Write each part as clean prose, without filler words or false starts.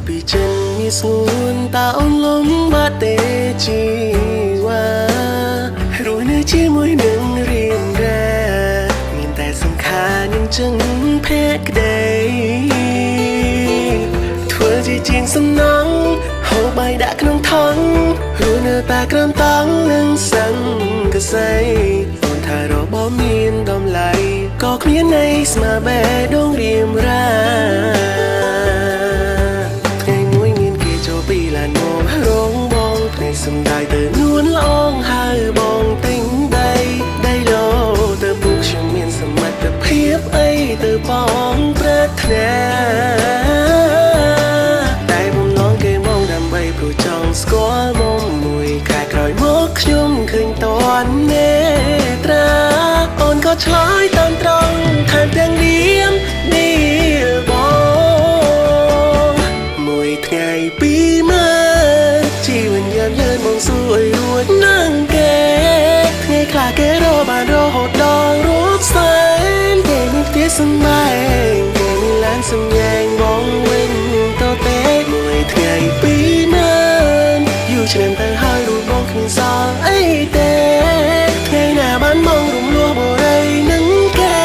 ពីចិនមានស្ងួនតើអូនលំបាត់ទេជីវ៉ារស់នៅជាមួយនឹងរៀងរ៉ាមានតែសង្ខារនឹងចឹងភក្តីធ្វើជាជាងសំណងហូបបាយដាក់ក្នុងថង់រស់នៅតែក្រោមតង់នឹងសង្កសីអូនថារបស់មានតម្លៃក៏គ្មានន័យស្មើបេះដូងរៀមរ៉ាថ្ងៃមួយមានគេចូលពីឡានមករងបងភ្នែកសំដាយទៅនួនល្អងហើបងទិញដីលោទៅពុកខ្ញុំមានសមត្ថភាពអីទៅបងប្រាថ្នាតែបំណងគេមកដើម្បីព្រោះចង់ស្គាល់មកមួយខែក្រោយមកខ្ញុំឃើញតន់នេត្រាអូនក៏ឆ្លើយតាមត្រង់ថែមទាំងឌៀមនេះបងមួយថ្ងៃពីរម៉ឺនជីវិតយ៉ាប់យ៉ឺនមកសួរឲ្យរួចនឹងគេថ្ងៃខ្លះគេរកបានរហូតដល់រាប់សែនគេមានផ្ទះសម្បែងគេមានឡានសម្ញែងបងវិញតទេមួយថ្ងៃពីរម៉ឺនយូរឆ្នាំទៅហើយរូបបងគ្មានសល់អីទេថ្ងៃណាបានមករំលោះបរិយនឹងគេ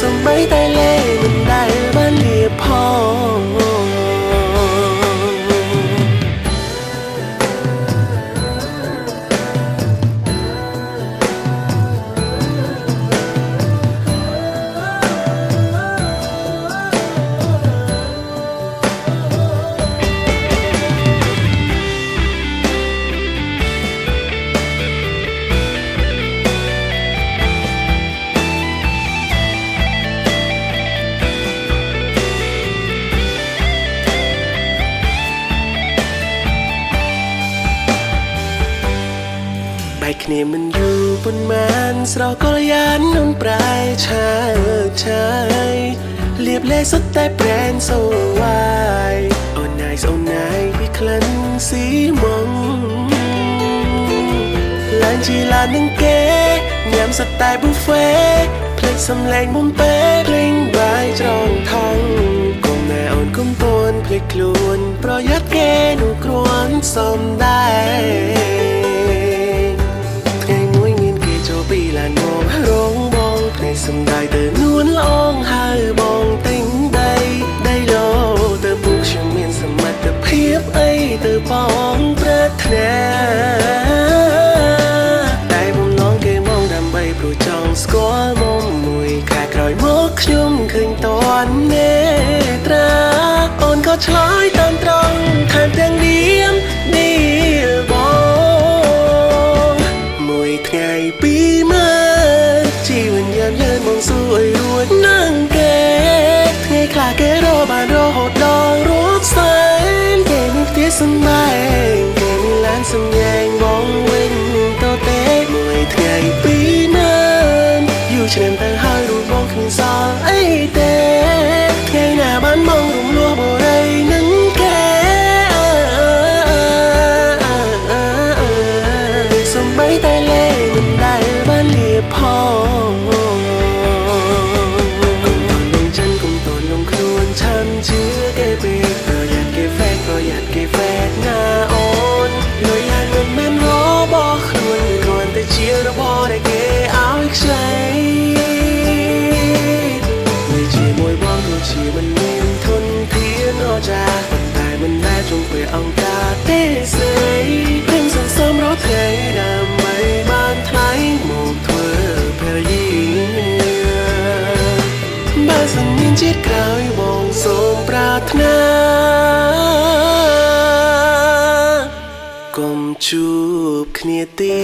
សំបីតែលេមិនដែលបានលៀបផងគ្នាមិនយូរប៉ុន្មានស្រស់ក៏យ៉ាននួនប្រែឆាឆាយលៀបលេសុទ្ធតែប្រែនសូវ៉ាយអូនណាយពីក្លិនស៊ីម៉ងឡានជីឡាននឹងគេញ៉ាំសុទ្ធតែប៊ូហ្វេភ្លេចសំឡេងមុំពេភ្លេងបាយច្រងថងកុំណែអូនកុំពន់ភ្លេចខ្លួនប្រយ័ត្នគេនោះគ្រាន់សំដែរពីឡានមករងបងភ្នែកសំដាយទៅនួនល្អងហើបងទិញដីលោទៅពុកខ្ញុំមានសមត្ថភាពអីទៅបងប្រាថ្នាតែបំណងគេមកដើម្បីព្រោះចង់ស្គាល់មកមួយខែក្រោយមកខ្ញុំឃើញតន់នេត្រាអូនក៏ឆ្លើយតាមត្រង់ថែមទាំងឌៀមនេះបងមួយថ្ងៃពីរជីវិតយ៉ាប់យ៉ឺនមកសួរឲ្យរួចនឹងគេថ្ងៃខ្លះគេរកបានរហូតដល់រាប់សែនគេមានផ្ទះសម្បែងគេមានឡានសម្ញែងបងវិញតទេមួយថ្ងៃពីរម៉ឺនយូរឆ្នាំទៅហើយរូបបងគ្មានសល់អីទេថ្ងៃណាបានមករំលោះបរិយនឹងគេសំបីតែលេមិនដែលបានលៀបផងជឿគេពេកប្រយ័ត្នគេហ្វេកណាអូនលុយហើយមិនមែនរបស់ខ្លួនគ្រាន់តែជារបស់ដែលគេឲ្យខ្ចីវាជាមួយបងទោះជាមិនមានធនធានអស្ចារ្យប៉ុន្តែមិនដែលជុំពេលអង្គការទេស្រីព្រៀងសន្សំរាល់ថ្ងៃដើម្បីបានថ្លៃមកធ្វើភរិយាបើសិនមានជាតិក្រោយបងសូមប្រាថ្នាកុំជួបគ្នាទី